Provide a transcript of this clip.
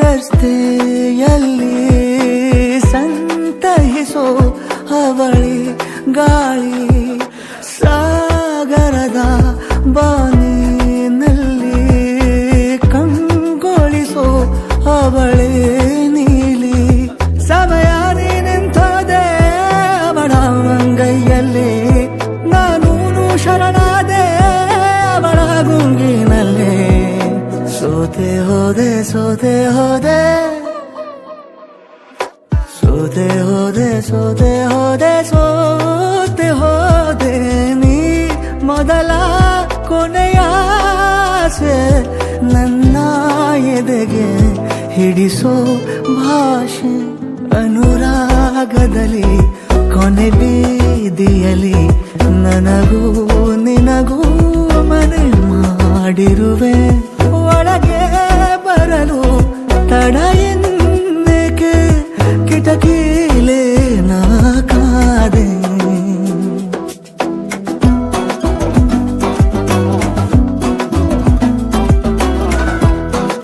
ರಸ್ತೆಯಲ್ಲಿ ಸಂತಹಿಸೋ ಅವಳಿ ಗಾಳಿ ಸಾಗರದ ಬಾನಿನಲ್ಲಿ ಕಂಗೊಳಿಸೋ ಅವಳೆ ನೀಲಿ ಸಮಯ ನಿಂತೋದೆ ಅವಳ ಅಂಗೈಯಲ್ಲಿ ನಾನು ಶರಣಾದೆ ಅವಳ ಗುಂಗಿನಲ್ಲಿ ಸೋತೆ ಹೋದೆ ಸೋತೆ ಹೋದೆ ಸೋತೆ ಹೋದೆ ಸೋತೆ ಹೋದೆ ಸೋತೆ ಹೋದೆ ನೀ ಮೊದಲ ಕೊನೆಯಾಸೆ ನನ್ನ ಎದೆಗೆ ಹಿಡಿಸೋ ಭಾಷೆ ಅನುರಾಗದಲ್ಲಿ ಕೊನೆ ಬೀದಿಯಲ್ಲಿ ನನಗೂ ನಿನಗೂ ಮನೆ ಮಾಡಿರುವೆ ಒಳಗೆ ಬರಲು ತಡ ಎಂದೇಕೆ ಕಿಟಕಿ